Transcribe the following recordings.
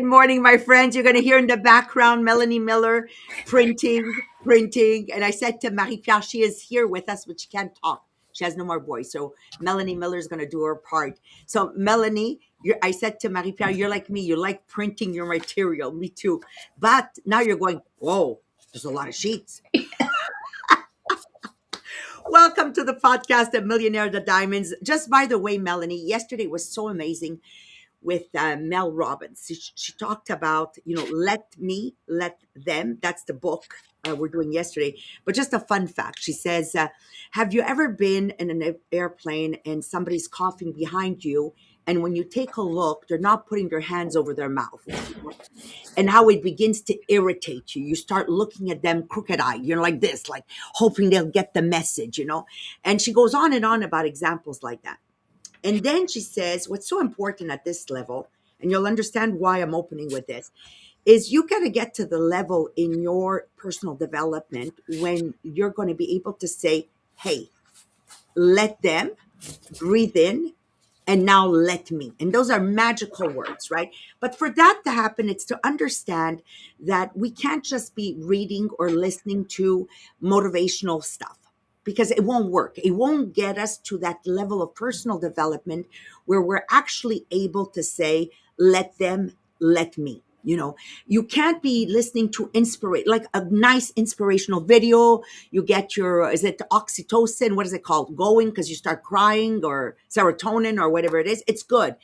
morning, my friends. You're going to hear in the background Melanie Miller printing, printing. And I said to Marie-Pierre, she is here with us, but she can't talk. She has no more voice. So Melanie Miller is going to do her part. So Melanie, I said to Marie-Pierre, you're like me. You like printing your material. Me too. But now you're going, whoa, there's a lot of sheets. Welcome to the podcast of Millionaires, the Diamonds. Just by the way, Melanie, yesterday was so amazing with Mel Robbins. She talked about, let me, let them. That's the book we're doing yesterday. But just a fun fact. She says, have you ever been in an airplane and somebody's coughing behind you? And when you take a look, they're not putting their hands over their mouth. And how it begins to irritate you. You start looking at them crooked eye. You're like this, like hoping they'll get the message, And she goes on and on about examples like that. And then she says, what's so important at this level, and you'll understand why I'm opening with this, is you got to get to the level in your personal development when you're going to be able to say, hey, let them breathe in and now let me. And those are magical words, right? But for that to happen, it's to understand that we can't just be reading or listening to motivational stuff, because it won't work. It won't get us to that level of personal development where we're actually able to say, let them, let me. You can't be listening to like a nice inspirational video. You get your, is it oxytocin? What is it called? Going because you start crying, or serotonin, or whatever it is. It's good,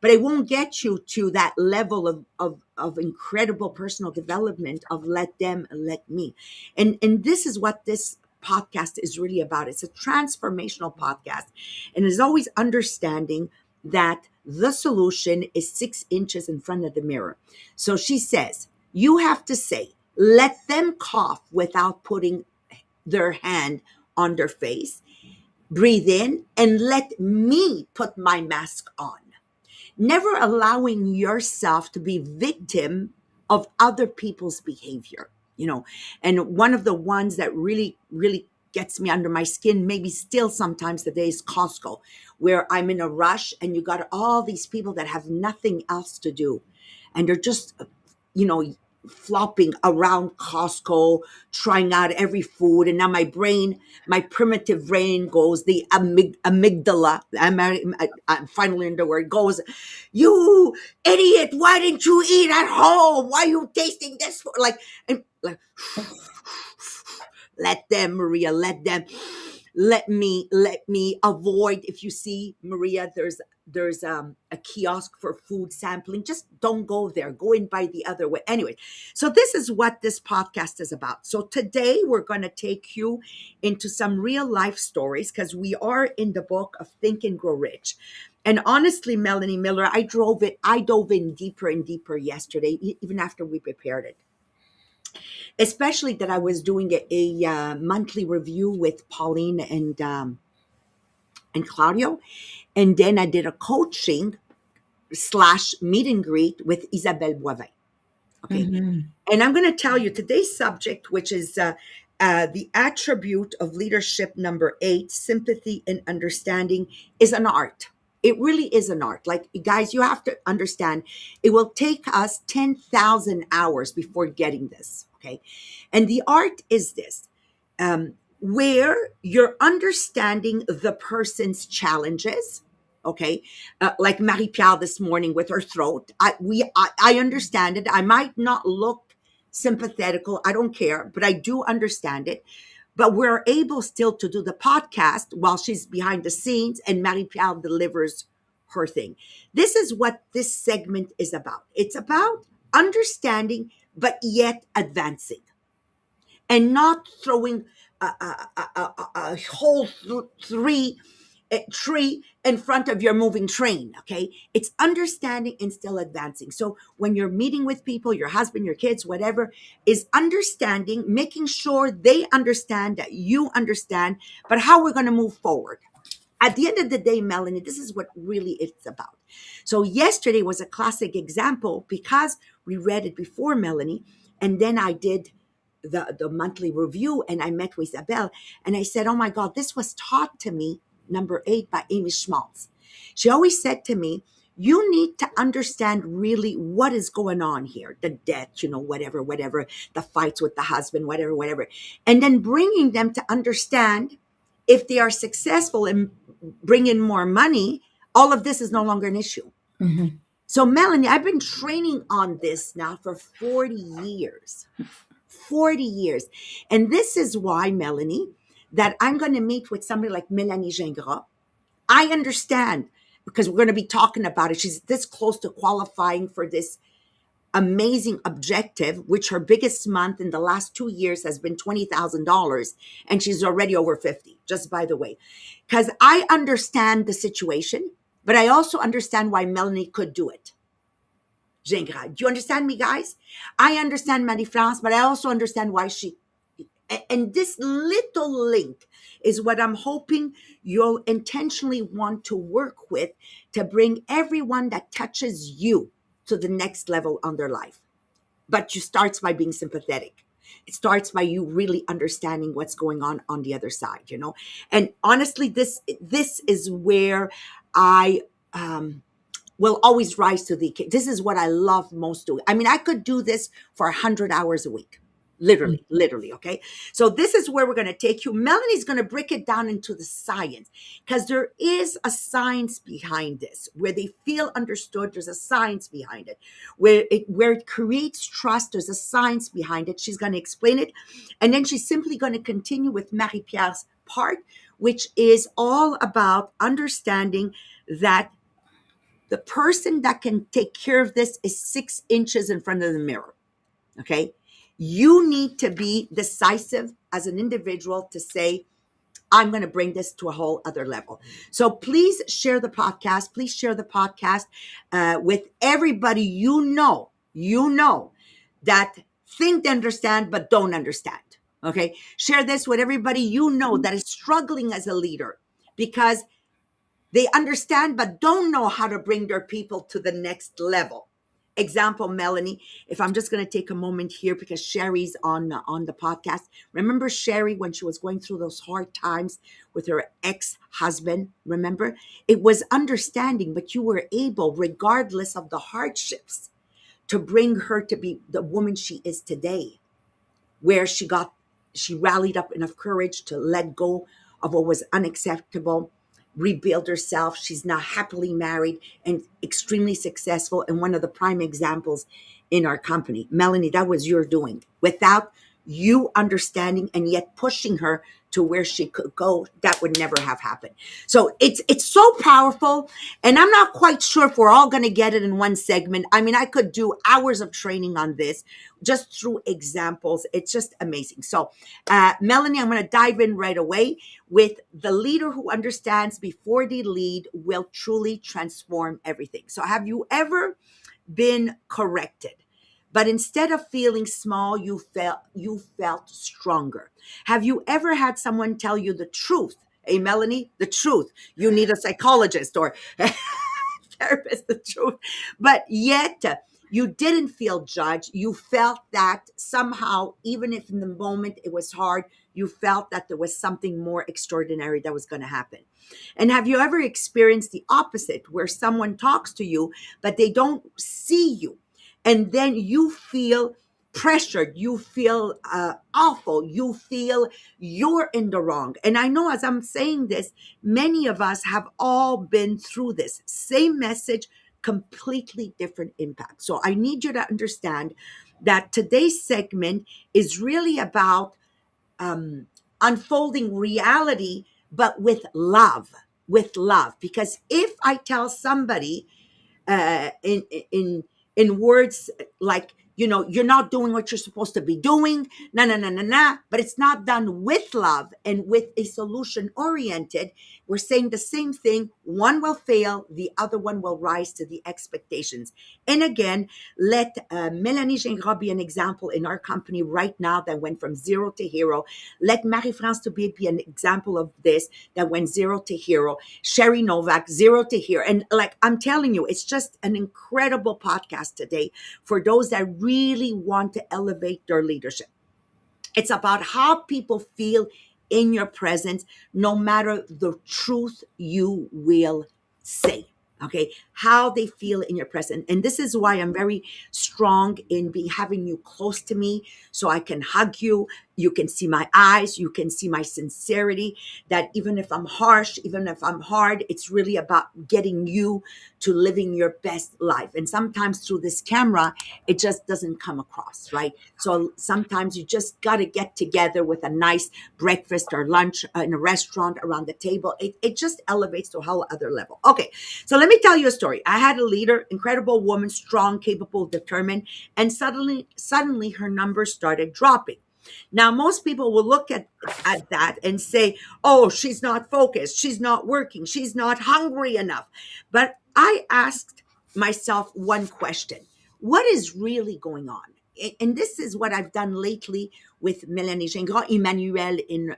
but it won't get you to that level of incredible personal development of let them, let me. And this is what this podcast is really about. It's a transformational podcast, and is always understanding that the solution is 6 inches in front of the mirror. So she says, you have to say, let them cough without putting their hand on their face. Breathe in and let me put my mask on. Never allowing yourself to be victim of other people's behavior. And one of the ones that really, really gets me under my skin, maybe still sometimes today, is Costco, where I'm in a rush and you got all these people that have nothing else to do. And they're just, flopping around Costco, trying out every food. And now my primitive brain goes, the amygdala, I'm finally in the word, goes, you idiot, why didn't you eat at home? Why are you tasting this? Like, let them, Maria, let them. Let me avoid. If you see, Maria, there's a kiosk for food sampling. Just don't go there. Go in by the other way. Anyway, so this is what this podcast is about. So today we're going to take you into some real life stories, because we are in the book of Think and Grow Rich. And honestly, Melanie Miller, I dove in deeper and deeper yesterday, even after we prepared it. Especially that I was doing a monthly review with Pauline and Claudio. And then I did a coaching / meet and greet with Isabelle Boivin. Okay. Mm-hmm. And I'm going to tell you today's subject, which is the attribute of leadership number 8, sympathy and understanding, is an art. It really is an art. Like, guys, you have to understand, it will take us 10,000 hours before getting this. Okay. And the art is this, where you're understanding the person's challenges. Okay. Like Marie-Pierre this morning with her throat. I understand it. I might not look sympathetical. I don't care, but I do understand it. But we're able still to do the podcast while she's behind the scenes and Marie-Pierre delivers her thing. This is what this segment is about. It's about understanding, but yet advancing, and not throwing a whole tree in front of your moving train. Okay. It's understanding and still advancing. So when you're meeting with people, your husband, your kids, whatever, is understanding, making sure they understand that you understand, but how we're going to move forward. At the end of the day, Melanie, this is what really it's about. So yesterday was a classic example because we read it before, Melanie, and then I did the monthly review, and I met with Isabelle, and I said, oh my God, this was taught to me, number 8, by Amy Schmaltz. She always said to me, You need to understand really what is going on here, the debt, whatever, the fights with the husband, whatever. And then bringing them to understand if they are successful in bringing more money, all of this is no longer an issue. Mhm. So, Melanie, I've been training on this now for 40 years. 40 years. And this is why, Melanie, that I'm going to meet with somebody like Melanie Gingras. I understand because we're going to be talking about it. She's this close to qualifying for this amazing objective, which her biggest month in the last 2 years has been $20,000. And she's already over 50, just by the way. Because I understand the situation, but I also understand why Melanie could do it. Gingras. Do you understand me, guys? I understand Marie-France, but I also understand why she. And this little link is what I'm hoping you'll intentionally want to work with to bring everyone that touches you to the next level on their life. But you starts by being sympathetic. It starts by you really understanding what's going on the other side. And honestly, this is where I will always rise to the occasion. This is what I love most doing. I mean, I could do this for 100 hours a week. Literally, okay? So this is where we're going to take you. Melanie's going to break it down into the science because there is a science behind this. Where they feel understood, there's a science behind it. Where it creates trust, there's a science behind it. She's going to explain it. And then she's simply going to continue with Marie-Pierre's part, which is all about understanding that the person that can take care of this is 6 inches in front of the mirror. Okay. You need to be decisive as an individual to say, I'm going to bring this to a whole other level. So please share the podcast. Please share the podcast with everybody you know that think they understand, but don't understand. Okay. Share this with everybody you know that is struggling as a leader because they understand but don't know how to bring their people to the next level. Example, Melanie, if I'm just going to take a moment here because Sherry's on the podcast. Remember Sherry when she was going through those hard times with her ex-husband? Remember? It was understanding, but you were able, regardless of the hardships, to bring her to be the woman she is today, where she rallied up enough courage to let go of what was unacceptable, rebuild herself. She's now happily married and extremely successful and one of the prime examples in our company. Melanie, that was your doing. Without you understanding and yet pushing her to where she could go, that would never have happened. So it's so powerful. And I'm not quite sure if we're all going to get it in one segment. I mean, I could do hours of training on this just through examples. It's just amazing. So, Melanie, I'm going to dive in right away with the leader who understands before they lead will truly transform everything. So, have you ever been corrected? But instead of feeling small, you felt stronger. Have you ever had someone tell you the truth? Hey, Melanie, the truth. You need a psychologist or therapist, the truth. But yet you didn't feel judged. You felt that somehow, even if in the moment it was hard, you felt that there was something more extraordinary that was going to happen. And have you ever experienced the opposite, where someone talks to you, but they don't see you? And then you feel pressured, you feel awful, you feel you're in the wrong. And I know as I'm saying this, many of us have all been through this. Same message, completely different impact. So I need you to understand that today's segment is really about unfolding reality, but with love. Because if I tell somebody in words like, you're not doing what you're supposed to be doing, but it's not done with love and with a solution oriented, we're saying the same thing. One will fail, the other one will rise to the expectations. And again, let Melanie Gingras be an example in our company right now that went from zero to hero. Let Marie-France to be an example of this that went zero to hero. Sherry Novak, zero to hero. And like I'm telling you, it's just an incredible podcast today for those that really want to elevate their leadership. It's about how people feel in your presence, no matter the truth you will say. Okay, how they feel in your presence. And this is why I'm very strong in be having you close to me, so I can hug you. You can see my eyes, you can see my sincerity, that even if I'm harsh, even if I'm hard, it's really about getting you to living your best life. And sometimes through this camera, it just doesn't come across, right? So sometimes you just got to get together with a nice breakfast or lunch in a restaurant around the table. It just elevates to a whole other level. Okay, so let me tell you a story. I had a leader, incredible woman, strong, capable, determined, and suddenly her numbers started dropping. Now, most people will look at that and say, oh, she's not focused, she's not working, she's not hungry enough. But I asked myself one question: what is really going on? And this is what I've done lately with Mélanie Gingras, Emmanuel in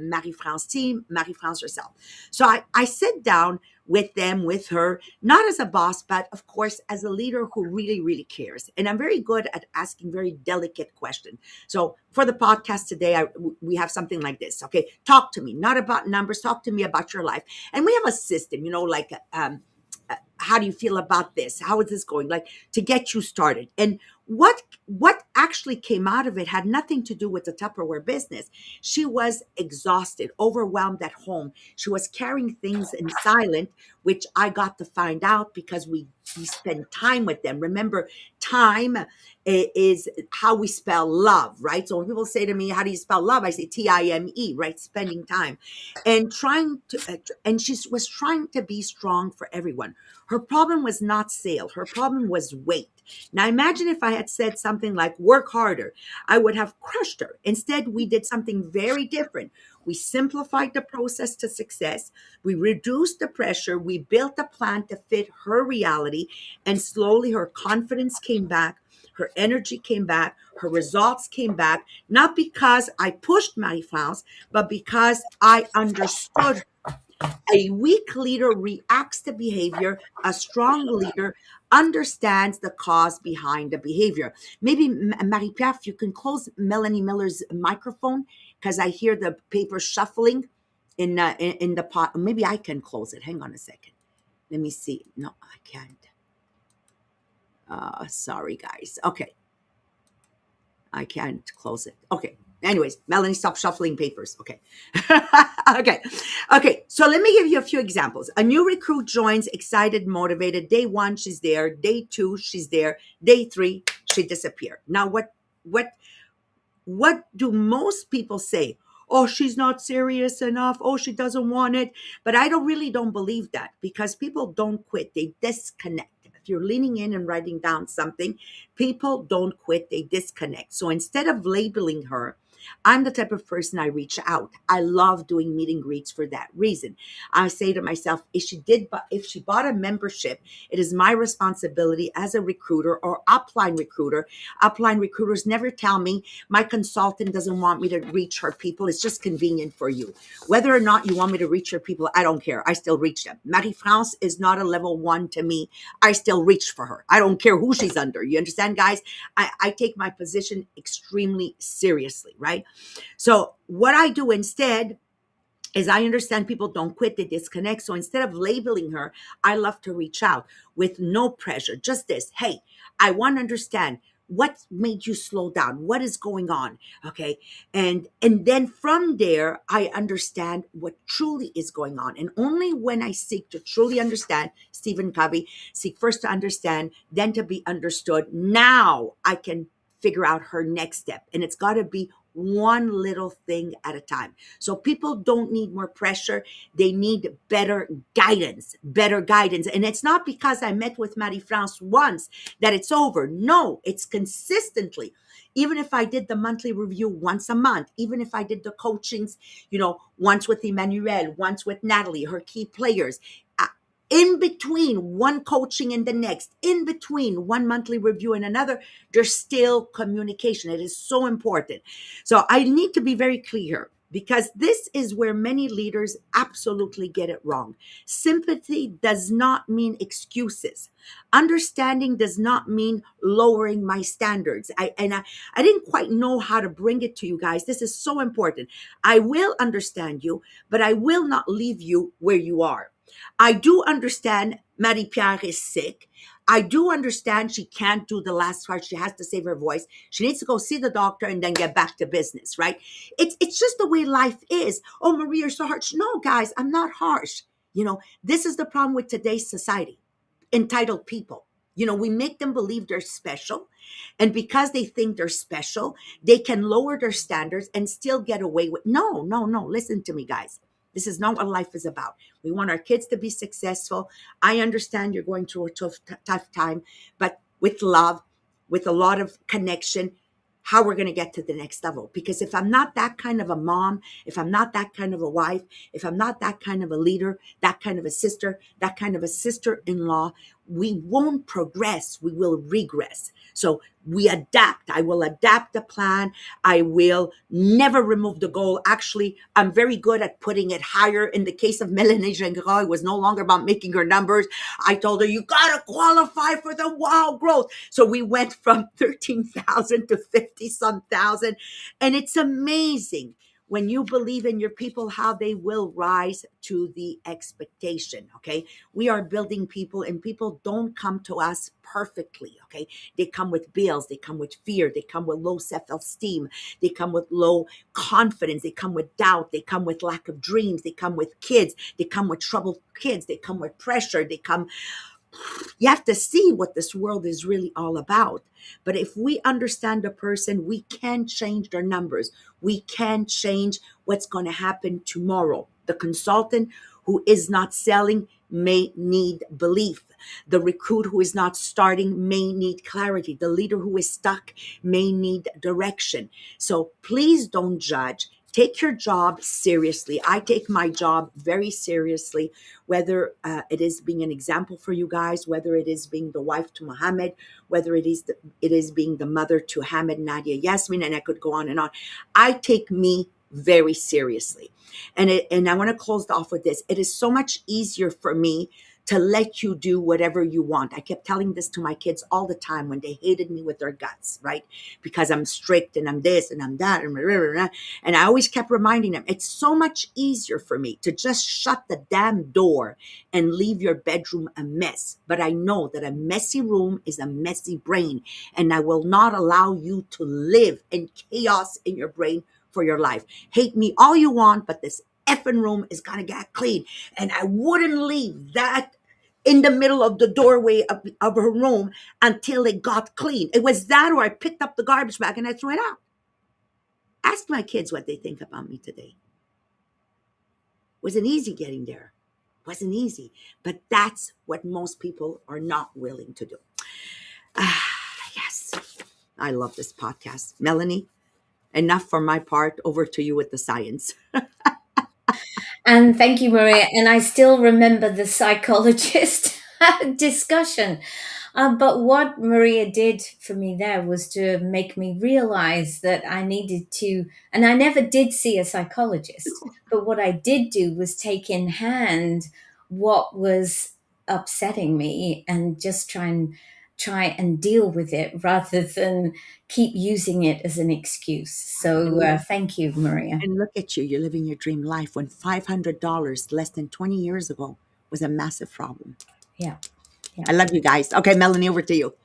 Marie-France team, Marie-France herself. So I sit down with them, with her, not as a boss, but of course as a leader who really, really cares. And I'm very good at asking very delicate questions. So for the podcast today, we have something like this. Okay, talk to me, not about numbers. Talk to me about your life. And we have a system, like how do you feel about this? How is this going? Like, to get you started. And what actually came out of it had nothing to do with the Tupperware business. She was exhausted, overwhelmed at home. She was carrying things in silence, which I got to find out because we spend time with them. Remember, time is how we spell love, right? So when people say to me, how do you spell love? I say Time, right? Spending time. And she was trying to be strong for everyone. Her problem was not sale. Her problem was weight. Now imagine if I had said something like work harder, I would have crushed her. Instead, we did something very different. We simplified the process to success. We reduced the pressure. We built a plan to fit her reality. And slowly her confidence came back. Her energy came back. Her results came back. Not because I pushed Marie-France, but because I understood. A weak leader reacts to behavior. A strong leader understands the cause behind the behavior. Maybe, Marie-Pierre, if you can close Melanie Miller's microphone, because I hear the paper shuffling in the pot. Maybe I can close it. Hang on a second. Let me see. No, I can't. Sorry, guys. Okay. I can't close it. Okay. Anyways, Melanie, stop shuffling papers. Okay. Okay. Okay. So let me give you a few examples. A new recruit joins, excited, motivated. Day one, she's there. Day two, she's there. Day three, she disappeared. Now, what do most people say? Oh, she's not serious enough. Oh, she doesn't want it. But I don't believe that, because people don't quit. They disconnect. If you're leaning in and writing down something, people don't quit. They disconnect. So instead of labeling her, I'm the type of person I reach out. I love doing meet and greets for that reason. I say to myself, if she bought a membership, it is my responsibility as a recruiter or upline recruiter. Upline recruiters never tell me my consultant doesn't want me to reach her people. It's just convenient for you. Whether or not you want me to reach her people, I don't care. I still reach them. Marie-France is not a level one to me. I still reach for her. I don't care who she's under. You understand, guys? I take my position extremely seriously, right? So what I do instead is I understand people don't quit, they disconnect. So instead of labeling her, I love to reach out with no pressure. Just this: hey, I want to understand what made you slow down. What is going on? Okay. And then from there, I understand what truly is going on. And only when I seek to truly understand, Stephen Covey, seek first to understand, then to be understood. Now I can figure out her next step. And it's got to be one little thing at a time. So people don't need more pressure. They need better guidance, better guidance. And it's not because I met with Marie-France once that it's over. No, it's consistently. Even if I did the monthly review once a month, even if I did the coachings, once with Emmanuel, once with Natalie, her key players, in between one coaching and the next, in between one monthly review and another, there's still communication. It is so important. So I need to be very clear, because this is where many leaders absolutely get it wrong. Sympathy does not mean excuses. Understanding does not mean lowering my standards. I didn't quite know how to bring it to you guys. This is so important. I will understand you, but I will not leave you where you are. I do understand Marie-Pierre is sick. I do understand she can't do the last part. She has to save her voice. She needs to go see the doctor and then get back to business, right? It's just the way life is. Oh, Marie, you're so harsh. No, guys, I'm not harsh. This is the problem with today's society. Entitled people. We make them believe they're special. And because they think they're special, they can lower their standards and still get away with. No, no, no. Listen to me, guys. This is not what life is about. We want our kids to be successful. I understand you're going through a tough time, but with love, with a lot of connection, how we're going to get to the next level. Because if I'm not that kind of a mom, if I'm not that kind of a wife, if I'm not that kind of a leader, that kind of a sister, that kind of a sister-in-law, we won't progress. We will regress. So we adapt. I will adapt the plan. I will never remove the goal. Actually, I'm very good at putting it higher. In the case of Melanie Gingras, it was no longer about making her numbers. I told her, you got to qualify for the wow growth. So we went from 13,000 to 50 some thousand. And it's amazing when you believe in your people, how they will rise to the expectation. Okay. We are building people, and people don't come to us perfectly. Okay. They come with bills. They come with fear. They come with low self-esteem. They come with low confidence. They come with doubt. They come with lack of dreams. They come with kids. They come with troubled kids. They come with pressure. You have to see what this world is really all about. But if we understand a person, we can change their numbers. We can change what's going to happen tomorrow. The consultant who is not selling may need belief. The recruit who is not starting may need clarity. The leader who is stuck may need direction. So please don't judge. Take your job seriously. I take my job very seriously, whether it is being an example for you guys, whether it is being the wife to Muhammad, whether it is being the mother to Hamid, Nadia, Yasmin, and I could go on and on. I take me very seriously. And I want to close off with this. It is so much easier for me to let you do whatever you want. I kept telling this to my kids all the time when they hated me with their guts, right? Because I'm strict and I'm this and I'm that and blah, blah, blah. And I always kept reminding them, it's so much easier for me to just shut the damn door and leave your bedroom a mess. But I know that a messy room is a messy brain, and I will not allow you to live in chaos in your brain for your life. Hate me all you want, but this effing room is gonna get clean. And I wouldn't leave that in the middle of the doorway of her room until it got clean. It was that, or I picked up the garbage bag and I threw it out. Ask my kids what they think about me today. Wasn't easy getting there. Wasn't easy. But that's what most people are not willing to do. Yes. I love this podcast. Melanie, enough for my part. Over to you with the science. And thank you, Maria. And I still remember the psychologist discussion. But what Maria did for me there was to make me realize that I needed to, and I never did see a psychologist, but what I did do was take in hand what was upsetting me and just try and deal with it rather than keep using it as an excuse. So thank you, Maria. And look at you, you're living your dream life when $500 less than 20 years ago was a massive problem. Yeah. I love you guys. Okay, Melanie, over to you.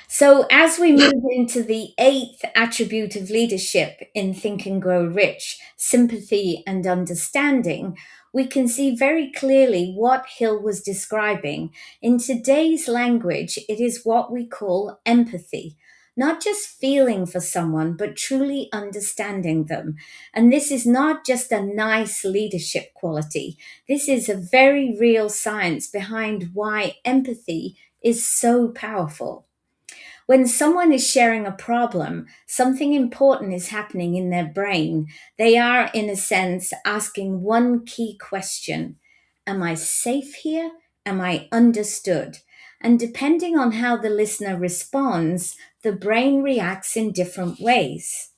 So, as we move into the eighth attribute of leadership in Think and Grow Rich, sympathy and understanding, we can see very clearly what Hill was describing. In today's language, it is what we call empathy. Not just feeling for someone, but truly understanding them. And this is not just a nice leadership quality. This is a very real science behind why empathy is so powerful. When someone is sharing a problem, something important is happening in their brain. They are, in a sense, asking one key question: am I safe here? Am I understood? And depending on how the listener responds, the brain reacts in different ways.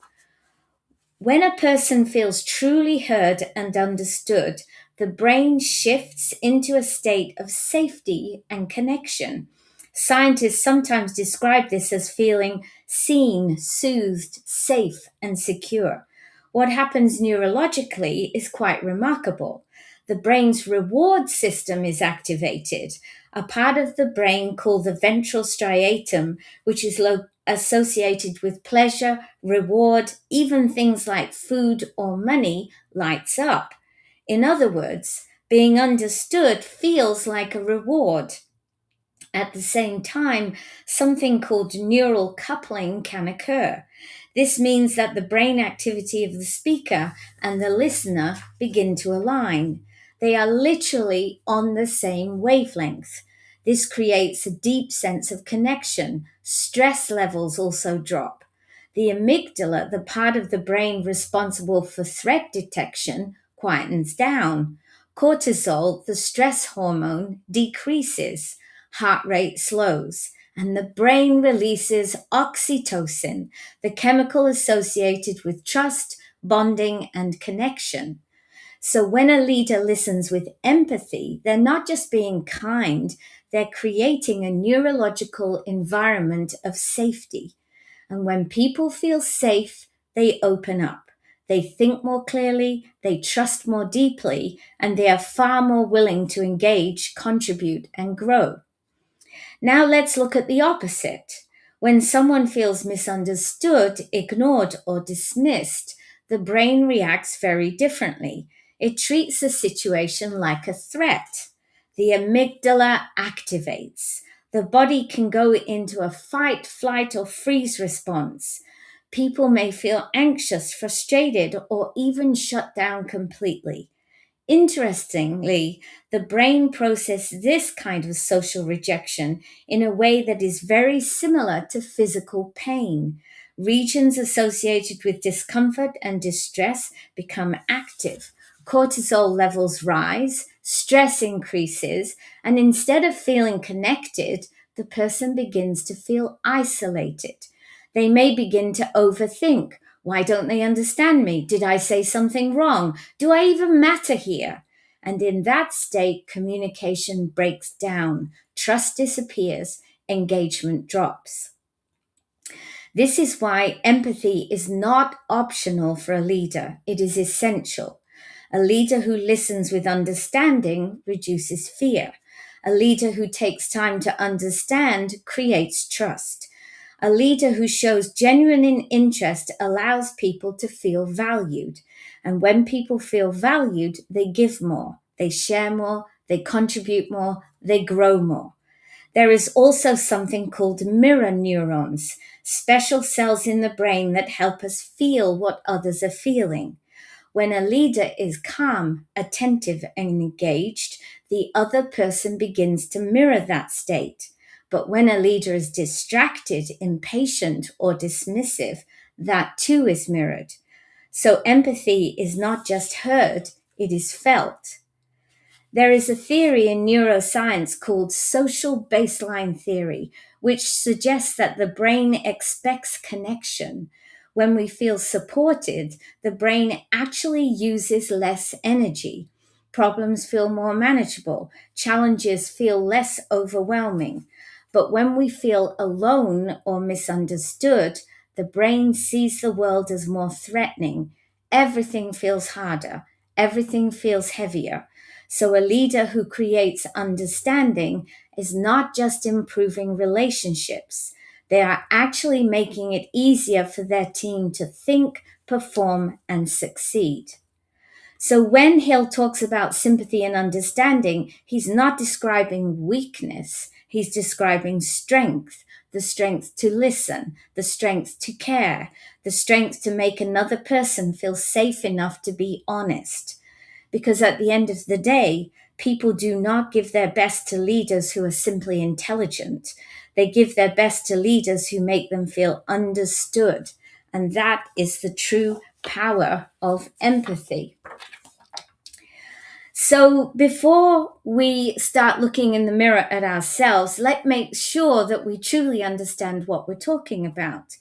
When a person feels truly heard and understood, the brain shifts into a state of safety and connection. Scientists sometimes describe this as feeling seen, soothed, safe, and secure. What happens neurologically is quite remarkable. the brain's reward system is activated, a part of the brain called the ventral striatum, which is associated with pleasure, reward, even things like food or money, lights up. In other words, being understood feels like a reward. At the same time, something called neural coupling can occur. This means that the brain activity of the speaker and the listener begin to align. They are literally on the same wavelength. This creates a deep sense of connection. Stress levels also drop. The amygdala, the part of the brain responsible for threat detection, quietens down. Cortisol, the stress hormone, decreases. Heart rate slows, and the brain releases oxytocin, the chemical associated with trust, bonding, and connection. So when a leader listens with empathy, they're not just being kind, they're creating a neurological environment of safety. And when people feel safe, they open up. They think more clearly, they trust more deeply, and they are far more willing to engage, contribute, and grow. Now let's look at the opposite. When someone feels misunderstood, ignored, or dismissed, the brain reacts very differently. It treats the situation like a threat. The amygdala activates. The body can go into a fight, flight, or freeze response. People may feel anxious, frustrated, or even shut down completely. Interestingly, the brain processes this kind of social rejection in a way that is very similar to physical pain. Regions associated with discomfort and distress become active. Cortisol levels rise, stress increases, and instead of feeling connected, the person begins to feel isolated. They may begin to overthink. Why don't they understand me? Did I say something wrong? Do I even matter here? And in that state, communication breaks down, trust disappears, engagement drops. This is why empathy is not optional for a leader, it is essential. A leader who listens with understanding reduces fear. A leader who takes time to understand creates trust. A leader who shows genuine interest allows people to feel valued. And when people feel valued, they give more, they share more, they contribute more, they grow more. There is also something called mirror neurons, special cells in the brain that help us feel what others are feeling. When a leader is calm, attentive, and engaged, the other person begins to mirror that state. But when a leader is distracted, impatient, or dismissive, that too is mirrored. So empathy is not just heard, it is felt. There is a theory in neuroscience called social baseline theory, which suggests that the brain expects connection. When we feel supported, the brain actually uses less energy. Problems feel more manageable, challenges feel less overwhelming. But when we feel alone or misunderstood, the brain sees the world as more threatening. Everything feels harder, everything feels heavier. So, a leader who creates understanding is not just improving relationships, they are actually making it easier for their team to think, perform, and succeed. So, when Hill talks about sympathy and understanding, he's not describing weakness, he's describing strength. The strength to listen, the strength to care, the strength to make another person feel safe enough to be honest. Because at the end of the day, people do not give their best to leaders who are simply intelligent. They give their best to leaders who make them feel understood. And that is the true power of empathy. So before we start looking in the mirror at ourselves, let's make sure that we truly understand what we're talking about.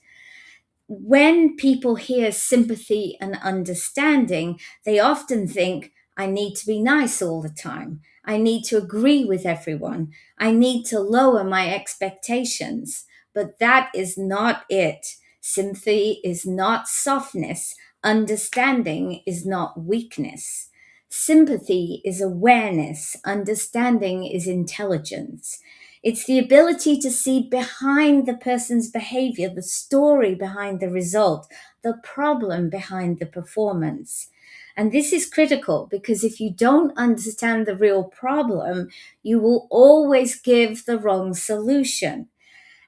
When people hear sympathy and understanding, they often think, I need to be nice all the time. I need to agree with everyone. I need to lower my expectations. But that is not it. Sympathy is not softness. Understanding is not weakness. Sympathy is awareness, understanding is intelligence. It's the ability to see behind the person's behavior, the story behind the result, the problem behind the performance. And this is critical because if you don't understand the real problem, you will always give the wrong solution.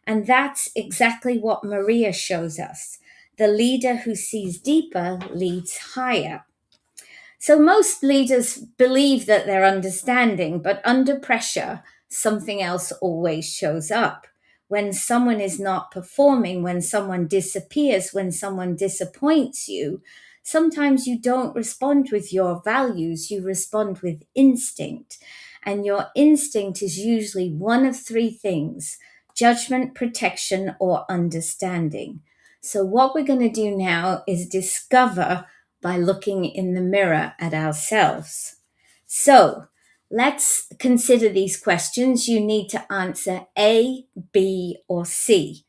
And that's exactly what Maria shows us. The leader who sees deeper leads higher. So most leaders believe that they're understanding, but under pressure, something else always shows up. When someone is not performing, when someone disappears, when someone disappoints you, sometimes you don't respond with your values, you respond with instinct. And your instinct is usually one of three things: judgment, protection, or understanding. So, what we're going to do now is discover by looking in the mirror at ourselves. So let's consider these questions. You need to answer A, B, or C.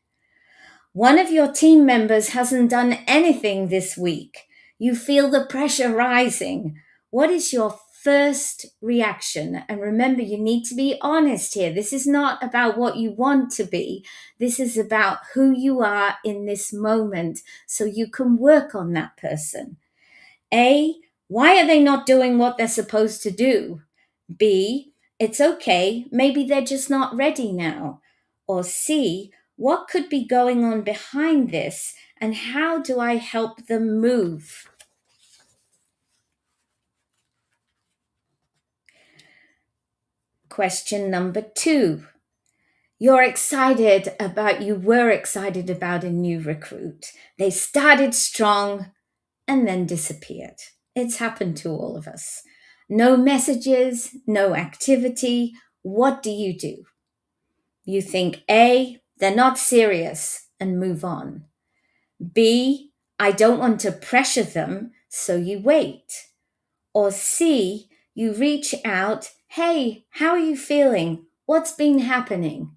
One of your team members hasn't done anything this week. You feel the pressure rising. What is your first reaction? And remember, you need to be honest here. This is not about what you want to be. This is about who you are in this moment so you can work on that person. A, why are they not doing what they're supposed to do? B, it's okay, maybe they're just not ready now. Or C, what could be going on behind this and how do I help them move? Question number 2. You were excited about a new recruit. They started strong and then disappeared. It's happened to all of us. No messages, no activity. What do? You think A, they're not serious and move on. B, I don't want to pressure them, so you wait. Or C, you reach out, hey, how are you feeling? What's been happening?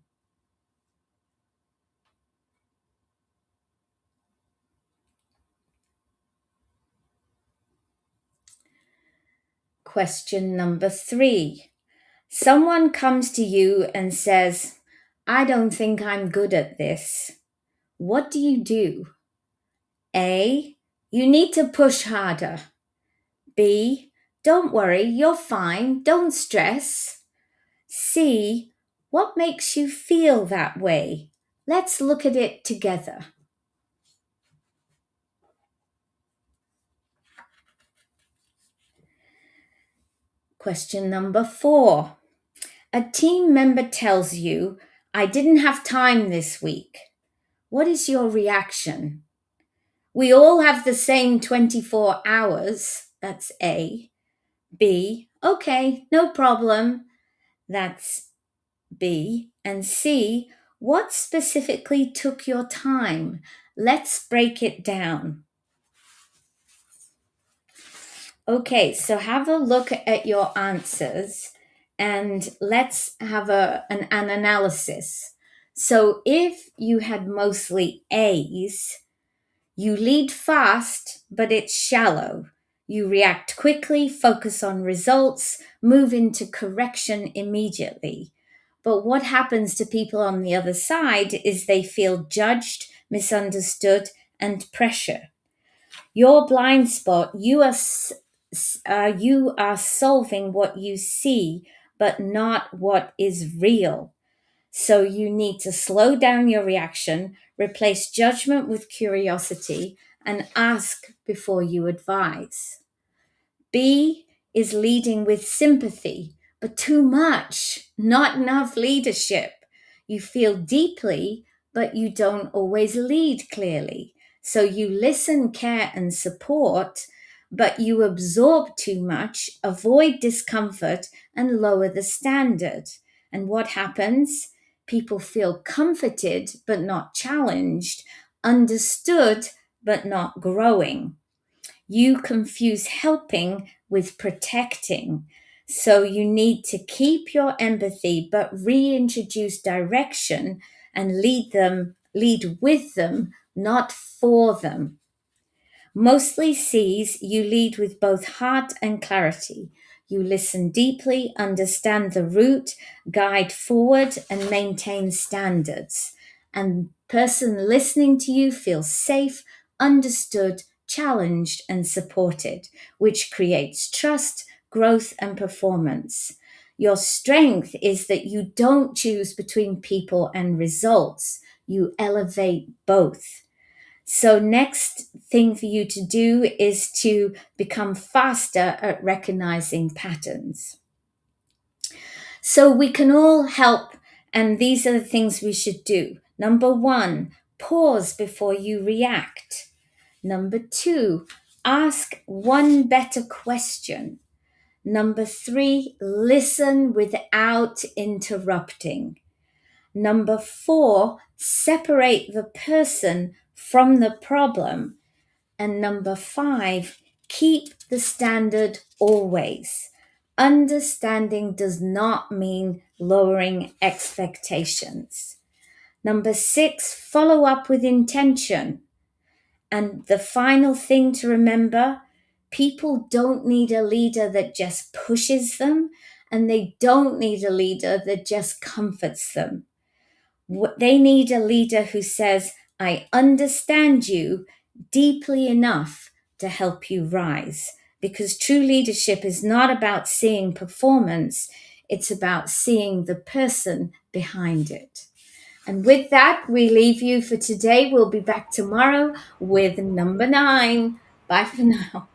Question number 3. Someone comes to you and says, I don't think I'm good at this. What do? A, you need to push harder. B, don't worry, you're fine, don't stress. C, what makes you feel that way? Let's look at it together. Question number 4. A team member tells you, I didn't have time this week. What is your reaction? We all have the same 24 hours. That's A. B. Okay, no problem. That's B. And C. What specifically took your time? Let's break it down. Okay, so have a look at your answers and let's have an analysis. So if you had mostly A's, you lead fast, but it's shallow. You react quickly, focus on results, move into correction immediately. But what happens to people on the other side is they feel judged, misunderstood, and pressure. Your blind spot, you are solving what you see, but not what is real. So you need to slow down your reaction, replace judgment with curiosity, and ask before you advise. B is leading with sympathy, but too much, not enough leadership. You feel deeply, but you don't always lead clearly. So you listen, care, and support, but you absorb too much, avoid discomfort, and lower the standard. And what happens? People feel comforted, but not challenged, understood, but not growing. You confuse helping with protecting. So you need to keep your empathy, but reintroduce direction and lead with them, not for them. mostly C's, you lead with both heart and clarity. You listen deeply, understand the route, guide forward, and maintain standards. And person listening to you feels safe, understood, challenged, and supported, which creates trust, growth, and performance. Your strength is that you don't choose between people and results, you elevate both. So, next thing for you to do is to become faster at recognizing patterns. So, we can all help, and these are the things we should do. Number one, pause before you react. Number two, ask one better question. Number three, listen without interrupting. Number four, separate the person from the problem. And number five, keep the standard always. Understanding does not mean lowering expectations. Number six, follow up with intention. And the final thing to remember, people don't need a leader that just pushes them, and they don't need a leader that just comforts them. They need a leader who says, I understand you deeply enough to help you rise. Because true leadership is not about seeing performance, it's about seeing the person behind it. And with that, we leave you for today. We'll be back tomorrow with number 9. Bye for now.